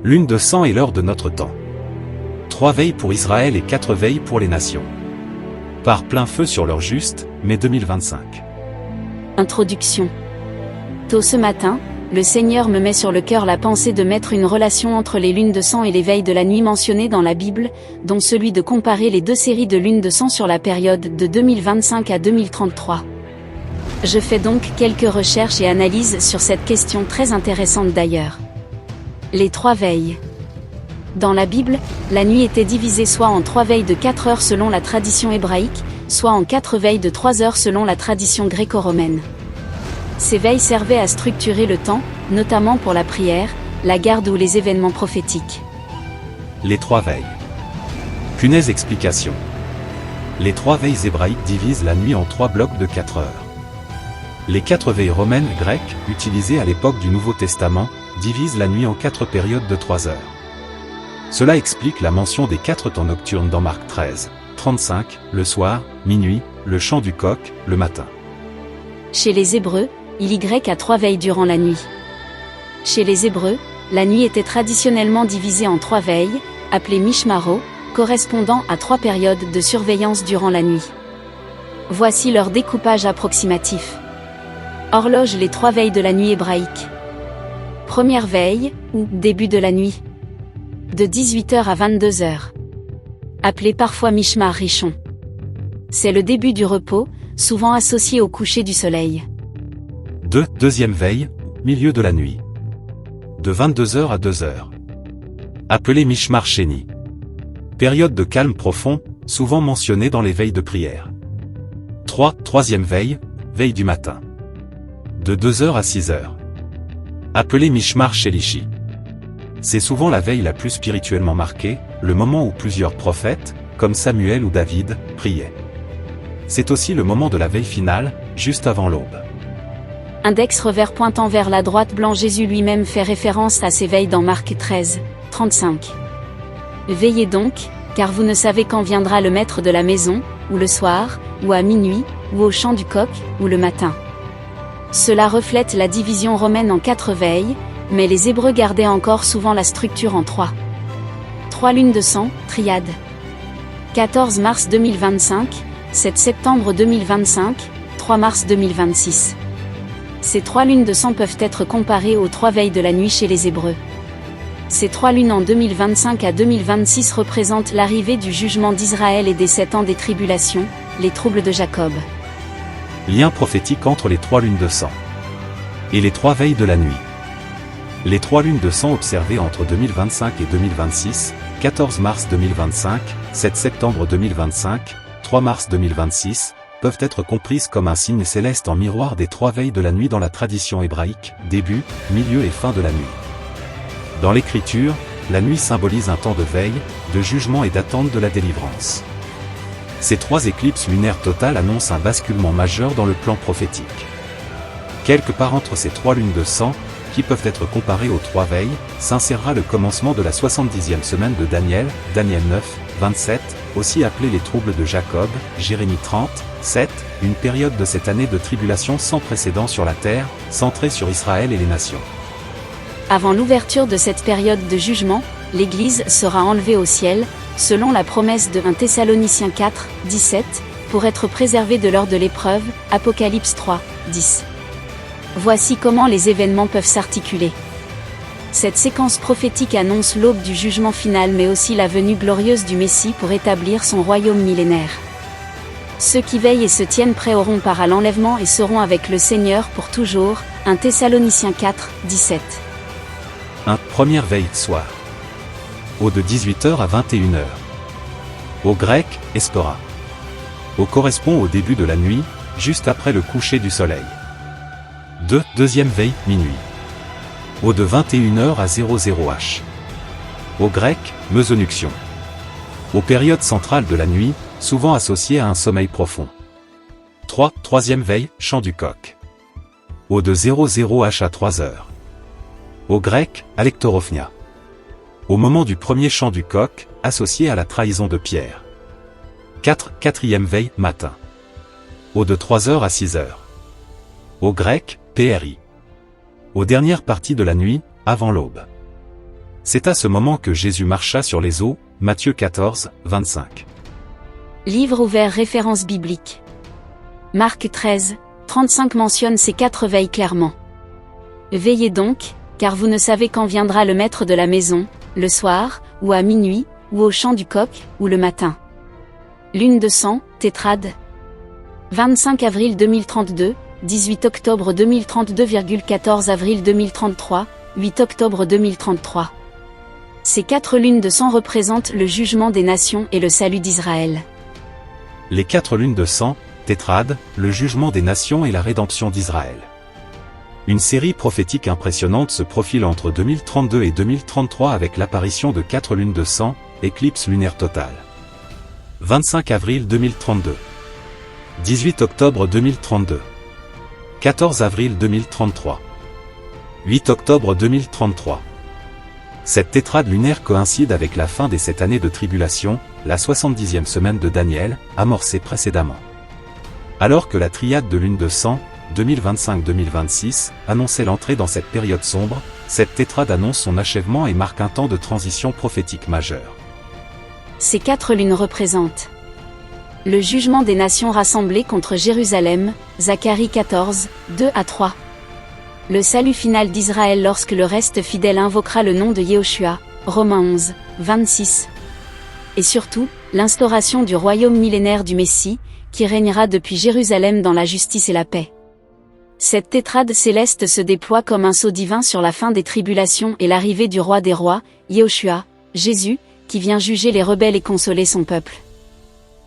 Lune de sang est l'heure de notre temps. 3 veilles pour Israël et 4 veilles pour les nations. Par plein feu sur l'heure juste, mai 2025. Introduction. Tôt ce matin, le Seigneur me met sur le cœur la pensée de mettre une relation entre les lunes de sang et les veilles de la nuit mentionnées dans la Bible, dont celui de comparer les deux séries de lunes de sang sur la période de 2025 à 2033. Je fais donc quelques recherches et analyses sur cette question très intéressante d'ailleurs. Les 3 veilles. Dans la Bible, la nuit était divisée soit en 3 veilles de 4 heures selon la tradition hébraïque, soit en 4 veilles de 3 heures selon la tradition gréco-romaine. Ces veilles servaient à structurer le temps, notamment pour la prière, la garde ou les événements prophétiques. Les 3 veilles. Punaise explication. Les 3 veilles hébraïques divisent la nuit en 3 blocs de 4 heures. Les 4 veilles romaines grecques, utilisées à l'époque du Nouveau Testament, divisent la nuit en 4 périodes de 3 heures. Cela explique la mention des 4 temps nocturnes dans Marc 13, 35, le soir, minuit, le chant du coq, le matin. Chez les Hébreux, il y a 3 veilles durant la nuit. Chez les Hébreux, la nuit était traditionnellement divisée en 3 veilles, appelées Mishmaro, correspondant à 3 périodes de surveillance durant la nuit. Voici leur découpage approximatif. Horloge les 3 veilles de la nuit hébraïque. Première veille, ou début de la nuit. De 18h à 22h. Appelé parfois Mishmar Rishon. C'est le début du repos, souvent associé au coucher du soleil. Deuxième veille, milieu de la nuit. De 22h à 2h. Appelé Mishmar Sheni. Période de calme profond, souvent mentionnée dans les veilles de prière. Troisième veille, veille du matin. De 2h à 6h. Appelé Mishmar Shelishi. C'est souvent la veille la plus spirituellement marquée, le moment où plusieurs prophètes, comme Samuel ou David, priaient. C'est aussi le moment de la veille finale, juste avant l'aube. Index revers pointant vers la droite blanc. Jésus lui-même fait référence à ces veilles dans Marc 13, 35. Veillez donc, car vous ne savez quand viendra le maître de la maison, ou le soir, ou à minuit, ou au chant du coq, ou le matin. Cela reflète la division romaine en 4 veilles, mais les Hébreux gardaient encore souvent la structure en 3. 3 lunes de sang, triade. 14 mars 2025, 7 septembre 2025, 3 mars 2026. Ces 3 lunes de sang peuvent être comparées aux 3 veilles de la nuit chez les Hébreux. Ces 3 lunes en 2025 à 2026 représentent l'arrivée du jugement d'Israël et des 7 ans des tribulations, les troubles de Jacob. Lien prophétique entre les 3 lunes de sang et les 3 veilles de la nuit. Les 3 lunes de sang observées entre 2025 et 2026, 14 mars 2025, 7 septembre 2025, 3 mars 2026, peuvent être comprises comme un signe céleste en miroir des 3 veilles de la nuit dans la tradition hébraïque, début, milieu et fin de la nuit. Dans l'écriture, la nuit symbolise un temps de veille, de jugement et d'attente de la délivrance. Ces 3 éclipses lunaires totales annoncent un basculement majeur dans le plan prophétique. Quelque part entre ces 3 lunes de sang, qui peuvent être comparées aux 3 veilles, s'insérera le commencement de la 70e semaine de Daniel, Daniel 9, 27, aussi appelé les troubles de Jacob, Jérémie 30, 7, une période de cette année de tribulation sans précédent sur la terre, centrée sur Israël et les nations. Avant l'ouverture de cette période de jugement, l'Église sera enlevée au ciel, selon la promesse de 1 Thessaloniciens 4, 17, pour être préservée de l'heure de l'épreuve, Apocalypse 3, 10. Voici comment les événements peuvent s'articuler. Cette séquence prophétique annonce l'aube du jugement final mais aussi la venue glorieuse du Messie pour établir son royaume millénaire. Ceux qui veillent et se tiennent prêts auront part à l'enlèvement et seront avec le Seigneur pour toujours, 1 Thessaloniciens 4, 17. Première veille de soir. Au de 18h à 21h. Au grec, espera. Au correspond au début de la nuit, juste après le coucher du soleil. Deuxième veille, minuit. Au de 21h à 00h. Au grec, mesonuction. Aux périodes centrales de la nuit, souvent associées à un sommeil profond. Troisième veille, chant du coq. Au de 00h à 3h. Au grec, alectorophnia. Au moment du premier chant du coq, associé à la trahison de Pierre. Quatrième veille, matin. Au de 3h à 6h. Au grec, PRI. Aux dernières parties de la nuit, avant l'aube. C'est à ce moment que Jésus marcha sur les eaux, Matthieu 14, 25. Livre ouvert référence biblique. Marc 13, 35 mentionne ces 4 veilles clairement. Veillez donc, car vous ne savez quand viendra le maître de la maison, le soir, ou à minuit, ou au chant du coq, ou le matin. Lune de sang, tétrade. 25 avril 2032, 18 octobre 2032,14 avril 2033, 8 octobre 2033. Ces 4 lunes de sang représentent le jugement des nations et le salut d'Israël. Les 4 lunes de sang, tétrade, le jugement des nations et la rédemption d'Israël. Une série prophétique impressionnante se profile entre 2032 et 2033 avec l'apparition de 4 lunes de sang, éclipse lunaire totale. 25 avril 2032. 18 octobre 2032. 14 avril 2033. 8 octobre 2033. Cette tétrade lunaire coïncide avec la fin des 7 années de tribulation, la 70e semaine de Daniel, amorcée précédemment. Alors que la triade de lune de sang, 2025-2026, annonçait l'entrée dans cette période sombre, cette tétrade annonce son achèvement et marque un temps de transition prophétique majeur. Ces 4 lunes représentent le jugement des nations rassemblées contre Jérusalem, Zacharie 14, 2 à 3. Le salut final d'Israël lorsque le reste fidèle invoquera le nom de Yehoshua, Romains 11, 26. Et surtout, l'instauration du royaume millénaire du Messie, qui régnera depuis Jérusalem dans la justice et la paix. Cette tétrade céleste se déploie comme un sceau divin sur la fin des tribulations et l'arrivée du roi des rois, Yehoshua, Jésus, qui vient juger les rebelles et consoler son peuple.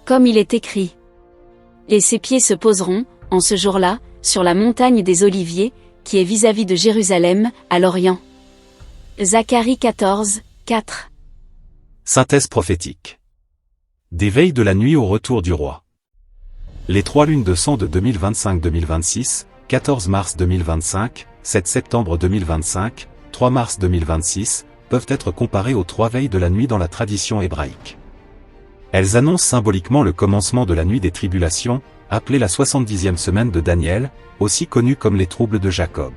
Comme il est écrit. Et ses pieds se poseront, en ce jour-là, sur la montagne des Oliviers, qui est vis-à-vis de Jérusalem, à l'Orient. Zacharie 14, 4. Synthèse prophétique. Des veilles de la nuit au retour du roi. Les 3 lunes de sang de 2025-2026, 14 mars 2025, 7 septembre 2025, 3 mars 2026, peuvent être comparées aux 3 veilles de la nuit dans la tradition hébraïque. Elles annoncent symboliquement le commencement de la nuit des tribulations, appelée la 70e semaine de Daniel, aussi connue comme les troubles de Jacob.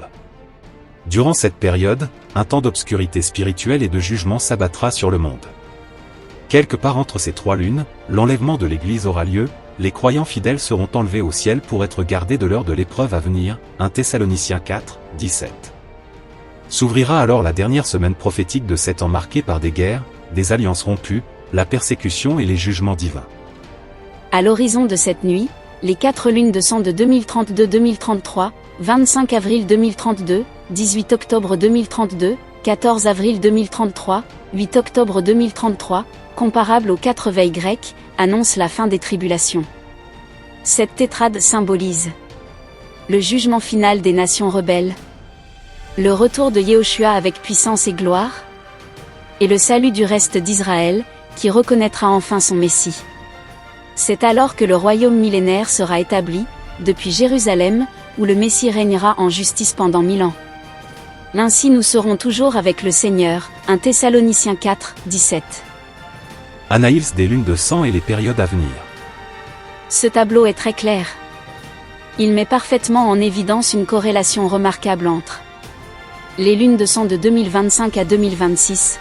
Durant cette période, un temps d'obscurité spirituelle et de jugement s'abattra sur le monde. Quelque part entre ces 3 lunes, l'enlèvement de l'Église aura lieu, les croyants fidèles seront enlevés au ciel pour être gardés de l'heure de l'épreuve à venir, 1 Thessaloniciens 4, 17. S'ouvrira alors la dernière semaine prophétique de 7 ans marquée par des guerres, des alliances rompues, la persécution et les jugements divins. À l'horizon de cette nuit, les 4 lunes de sang de 2032-2033, 25 avril 2032, 18 octobre 2032, 14 avril 2033, 8 octobre 2033, comparables aux 4 veilles grecques, annoncent la fin des tribulations. Cette tétrade symbolise le jugement final des nations rebelles, le retour de Yehoshua avec puissance et gloire, et le salut du reste d'Israël, qui reconnaîtra enfin son Messie. C'est alors que le royaume millénaire sera établi, depuis Jérusalem, où le Messie régnera en justice pendant 1000 ans. Ainsi nous serons toujours avec le Seigneur, 1 Thessaloniciens 4, 17. Analyse des lunes de sang et les périodes à venir. Ce tableau est très clair. Il met parfaitement en évidence une corrélation remarquable entre les lunes de sang de 2025 à 2026,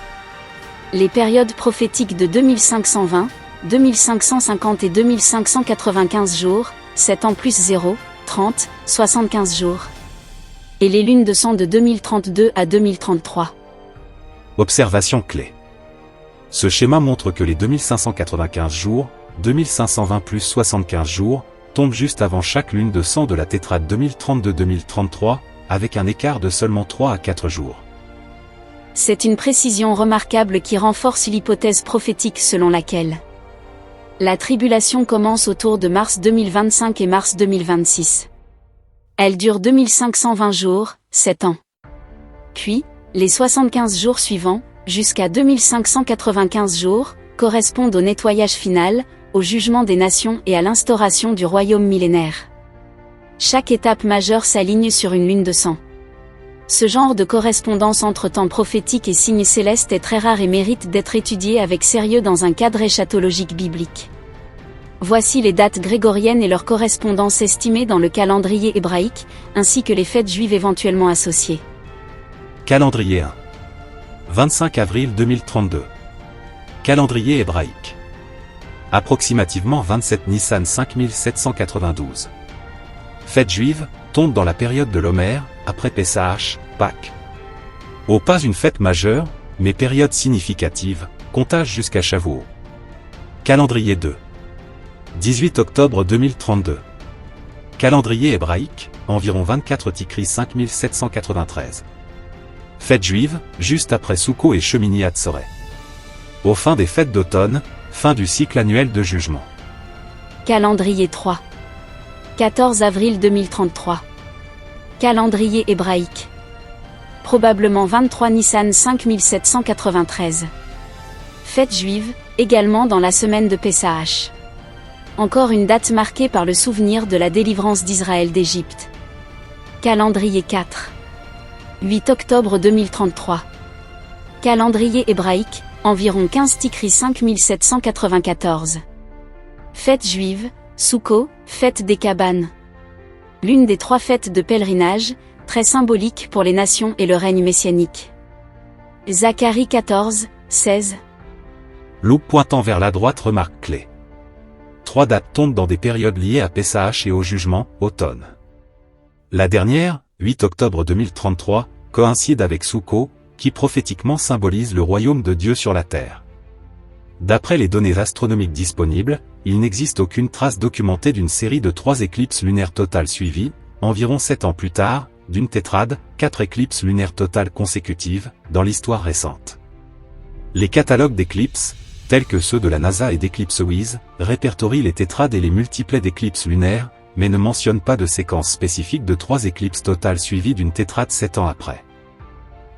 les périodes prophétiques de 2520, 2550 et 2595 jours, 7 ans plus 0, 30, 75 jours. Et les lunes de sang de 2032 à 2033. Observation clé. Ce schéma montre que les 2595 jours, 2520 plus 75 jours, tombent juste avant chaque lune de sang de la tétrade 2032-2033, avec un écart de seulement 3 à 4 jours. C'est une précision remarquable qui renforce l'hypothèse prophétique selon laquelle la tribulation commence autour de mars 2025 et mars 2026. Elle dure 2520 jours, 7 ans. Puis, les 75 jours suivants, jusqu'à 2595 jours, correspondent au nettoyage final, au jugement des nations et à l'instauration du royaume millénaire. Chaque étape majeure s'aligne sur une lune de sang. Ce genre de correspondance entre temps prophétique et signes célestes est très rare et mérite d'être étudié avec sérieux dans un cadre eschatologique biblique. Voici les dates grégoriennes et leur correspondance estimée dans le calendrier hébraïque, ainsi que les fêtes juives éventuellement associées. Calendrier 1. 25 avril 2032. Calendrier hébraïque. Approximativement 27 Nissan 5792. Fête juive, tombe dans la période de l'Omer, après Pessah, Pâques. Pas une fête majeure, mais période significative, comptage jusqu'à Shavuot. Calendrier 2. 18 octobre 2032. Calendrier hébraïque, environ 24 Tikri 5793. Fête juive, juste après Soukot et Shemini Atzoreh. Au fin des fêtes d'automne, fin du cycle annuel de jugement. Calendrier 3. 14 avril 2033. Calendrier hébraïque. Probablement 23 Nissan 5793. Fête juive, également dans la semaine de Pessah. Encore une date marquée par le souvenir de la délivrance d'Israël d'Égypte. Calendrier 4. 8 octobre 2033. Calendrier hébraïque, environ 15 Tikri 5794. Fête juive, Soukot, fête des cabanes. L'une des 3 fêtes de pèlerinage, très symbolique pour les nations et le règne messianique. Zacharie 14, 16. Loupe pointant vers la droite, remarque clé. 3 dates tombent dans des périodes liées à Pessah et au jugement, automne. La dernière, 8 octobre 2033, coïncide avec Soukot, qui prophétiquement symbolise le royaume de Dieu sur la terre. D'après les données astronomiques disponibles, il n'existe aucune trace documentée d'une série de 3 éclipses lunaires totales suivies, environ 7 ans plus tard, d'une tétrade, 4 éclipses lunaires totales consécutives, dans l'histoire récente. Les catalogues d'éclipses, tels que ceux de la NASA et d'EclipseWiz, répertorient les tétrades et les multiplets d'éclipses lunaires, mais ne mentionnent pas de séquence spécifique de 3 éclipses totales suivies d'une tétrade 7 ans après.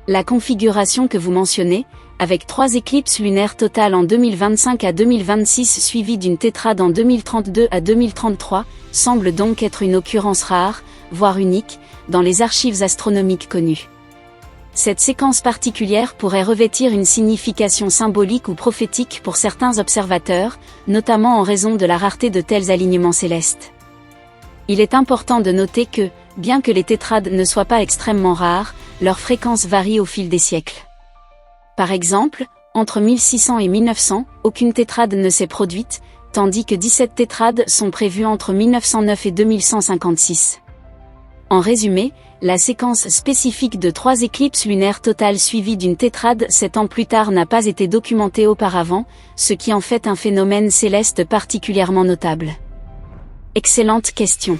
La configuration que vous mentionnez, avec 3 éclipses lunaires totales en 2025 à 2026 suivies d'une tétrade en 2032 à 2033, semble donc être une occurrence rare, voire unique, dans les archives astronomiques connues. Cette séquence particulière pourrait revêtir une signification symbolique ou prophétique pour certains observateurs, notamment en raison de la rareté de tels alignements célestes. Il est important de noter que, bien que les tétrades ne soient pas extrêmement rares, leur fréquence varie au fil des siècles. Par exemple, entre 1600 et 1900, aucune tétrade ne s'est produite, tandis que 17 tétrades sont prévues entre 1909 et 2156. En résumé, la séquence spécifique de 3 éclipses lunaires totales suivies d'une tétrade 7 ans plus tard n'a pas été documentée auparavant, ce qui en fait un phénomène céleste particulièrement notable. Excellente question.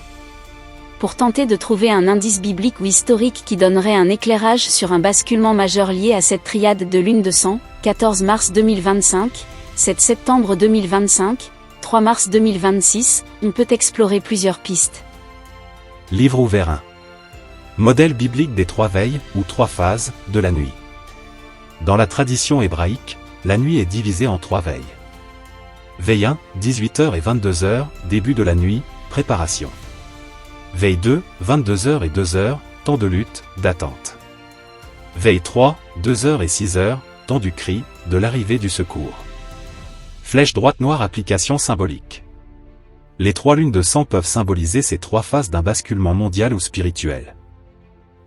Pour tenter de trouver un indice biblique ou historique qui donnerait un éclairage sur un basculement majeur lié à cette triade de lune de sang, 14 mars 2025, 7 septembre 2025, 3 mars 2026, on peut explorer plusieurs pistes. Livre ouvert 1. Modèle biblique des 3 veilles, ou 3 phases, de la nuit. Dans la tradition hébraïque, la nuit est divisée en 3 veilles. Veille 1, 18h et 22h, début de la nuit, préparation. Veille 2, 22h et 2h, temps de lutte, d'attente. Veille 3, 2h et 6h, temps du cri, de l'arrivée du secours. Flèche droite noire, application symbolique. Les 3 lunes de sang peuvent symboliser ces 3 phases d'un basculement mondial ou spirituel.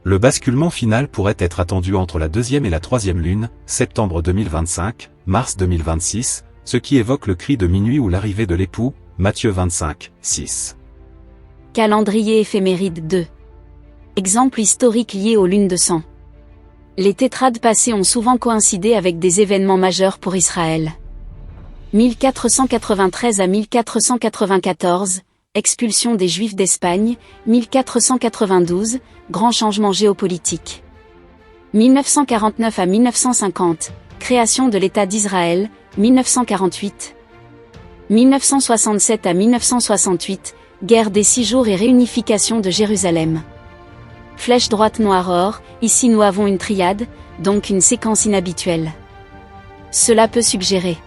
Le basculement final pourrait être attendu entre la 2e et la 3e lune, septembre 2025, mars 2026, ce qui évoque le cri de minuit ou l'arrivée de l'époux, Matthieu 25, 6. Calendrier éphéméride 2. Exemple historique lié aux lunes de sang. Les tétrades passées ont souvent coïncidé avec des événements majeurs pour Israël. 1493 à 1494, expulsion des Juifs d'Espagne, 1492, grand changement géopolitique. 1949 à 1950, création de l'État d'Israël, 1948. 1967 à 1968, guerre des 6 jours et réunification de Jérusalem. Flèche droite noire or, ici nous avons une triade, donc une séquence inhabituelle. Cela peut suggérer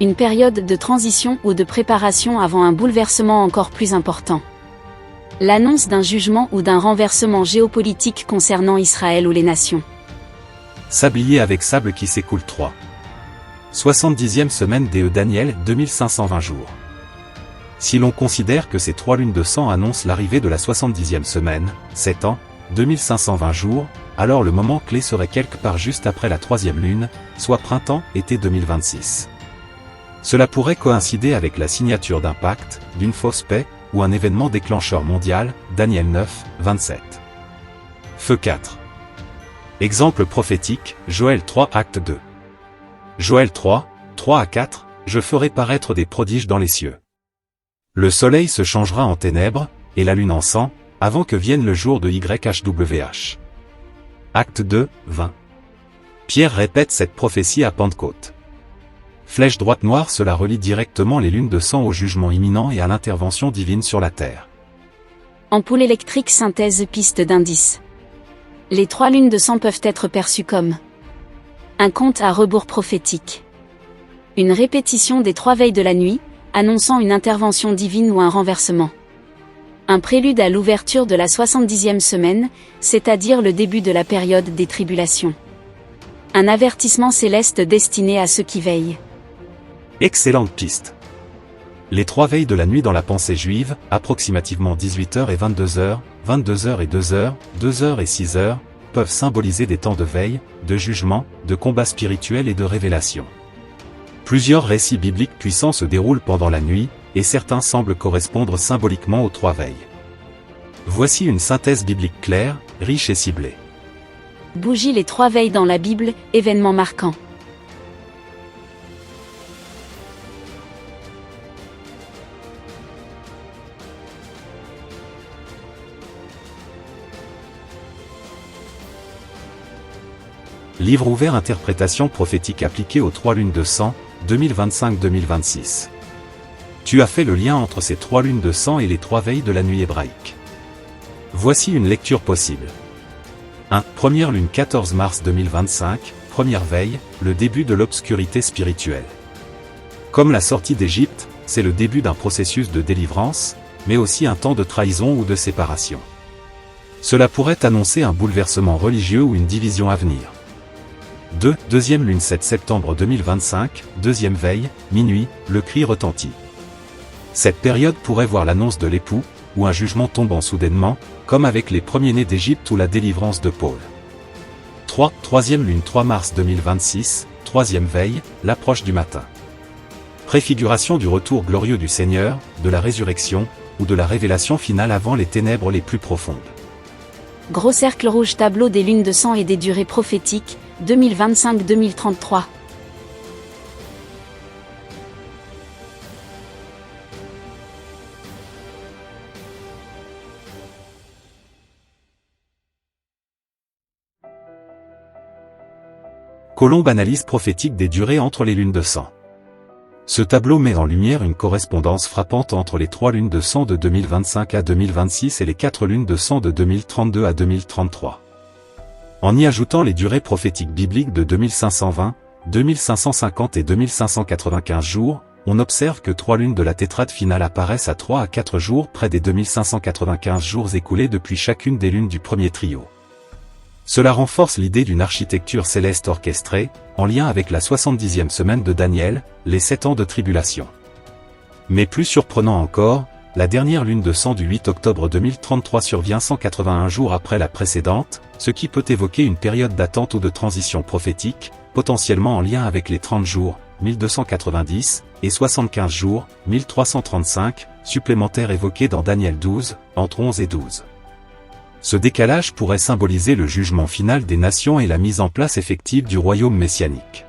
une période de transition ou de préparation avant un bouleversement encore plus important. L'annonce d'un jugement ou d'un renversement géopolitique concernant Israël ou les nations. Sablier avec sable qui s'écoule 3. 70e semaine DE Daniel, 2520 jours. Si l'on considère que ces 3 lunes de sang annoncent l'arrivée de la 70e semaine, 7 ans, 2520 jours, alors le moment clé serait quelque part juste après la troisième lune, soit printemps-été 2026. Cela pourrait coïncider avec la signature d'un pacte, d'une fausse paix, ou un événement déclencheur mondial, Daniel 9, 27. Feu 4. Exemple prophétique, Joël 3 acte 2. Joël 3, 3 à 4, je ferai paraître des prodiges dans les cieux. Le soleil se changera en ténèbres, et la lune en sang, avant que vienne le jour de YHWH. Acte 2, 20. Pierre répète cette prophétie à Pentecôte. Flèche droite noire, cela relie directement les lunes de sang au jugement imminent et à l'intervention divine sur la terre. Ampoule électrique synthèse piste d'indice. Les 3 lunes de sang peuvent être perçues comme un compte à rebours prophétique. Une répétition des 3 veilles de la nuit, annonçant une intervention divine ou un renversement. Un prélude à l'ouverture de la 70e semaine, c'est-à-dire le début de la période des tribulations. Un avertissement céleste destiné à ceux qui veillent. Excellente piste. Les 3 veilles de la nuit dans la pensée juive, approximativement 18h et 22h, 22h et 2h, 2h et 6h, peuvent symboliser des temps de veille, de jugement, de combat spirituel et de révélation. Plusieurs récits bibliques puissants se déroulent pendant la nuit, et certains semblent correspondre symboliquement aux 3 veilles. Voici une synthèse biblique claire, riche et ciblée. Bougie les 3 veilles dans la Bible, événements marquants. Livre ouvert interprétation prophétique appliquée aux 3 lunes de sang, 2025-2026. Tu as fait le lien entre ces 3 lunes de sang et les 3 veilles de la nuit hébraïque. Voici une lecture possible. 1. Première lune 14 mars 2025, première veille, le début de l'obscurité spirituelle. Comme la sortie d'Égypte, c'est le début d'un processus de délivrance, mais aussi un temps de trahison ou de séparation. Cela pourrait annoncer un bouleversement religieux ou une division à venir. 2. Deuxième lune 7 septembre 2025, deuxième veille, minuit, le cri retentit. Cette période pourrait voir l'annonce de l'époux, ou un jugement tombant soudainement, comme avec les premiers-nés d'Égypte ou la délivrance de Paul. 3. Troisième lune 3 mars 2026, troisième veille, l'approche du matin. Préfiguration du retour glorieux du Seigneur, de la résurrection, ou de la révélation finale avant les ténèbres les plus profondes. Gros cercle rouge tableau des lunes de sang et des durées prophétiques, 2025-2033. Colombe analyse prophétique des durées entre les lunes de sang. Ce tableau met en lumière une correspondance frappante entre les 3 lunes de sang de 2025 à 2026 et les 4 lunes de sang de 2032 à 2033. En y ajoutant les durées prophétiques bibliques de 2520, 2550 et 2595 jours, on observe que 3 lunes de la tétrade finale apparaissent à 3 à 4 jours près des 2595 jours écoulés depuis chacune des lunes du premier trio. Cela renforce l'idée d'une architecture céleste orchestrée, en lien avec la 70e semaine de Daniel, les 7 ans de tribulation. Mais plus surprenant encore, la dernière lune de sang du 8 octobre 2033 survient 181 jours après la précédente, ce qui peut évoquer une période d'attente ou de transition prophétique, potentiellement en lien avec les 30 jours, 1290, et 75 jours, 1335, supplémentaires évoqués dans Daniel 12, entre 11 et 12. Ce décalage pourrait symboliser le jugement final des nations et la mise en place effective du royaume messianique.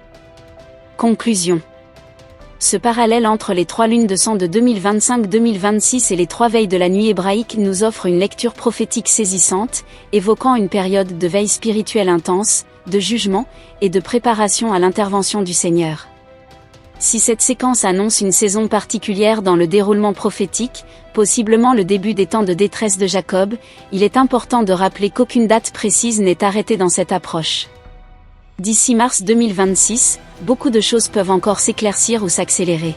Conclusion. Ce parallèle entre les 3 lunes de sang de 2025-2026 et les 3 veilles de la nuit hébraïque nous offre une lecture prophétique saisissante, évoquant une période de veille spirituelle intense, de jugement, et de préparation à l'intervention du Seigneur. Si cette séquence annonce une saison particulière dans le déroulement prophétique, possiblement le début des temps de détresse de Jacob, il est important de rappeler qu'aucune date précise n'est arrêtée dans cette approche. D'ici mars 2026, beaucoup de choses peuvent encore s'éclaircir ou s'accélérer.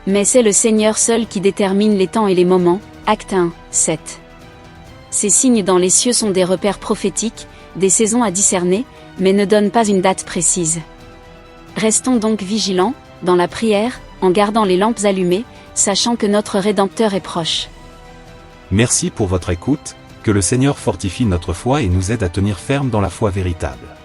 Mais c'est le Seigneur seul qui détermine les temps et les moments, Acte 1, 7. Ces signes dans les cieux sont des repères prophétiques, des saisons à discerner, mais ne donnent pas une date précise. Restons donc vigilants, dans la prière, en gardant les lampes allumées, sachant que notre Rédempteur est proche. Merci pour votre écoute, Que le Seigneur fortifie notre foi et nous aide à tenir ferme dans la foi véritable.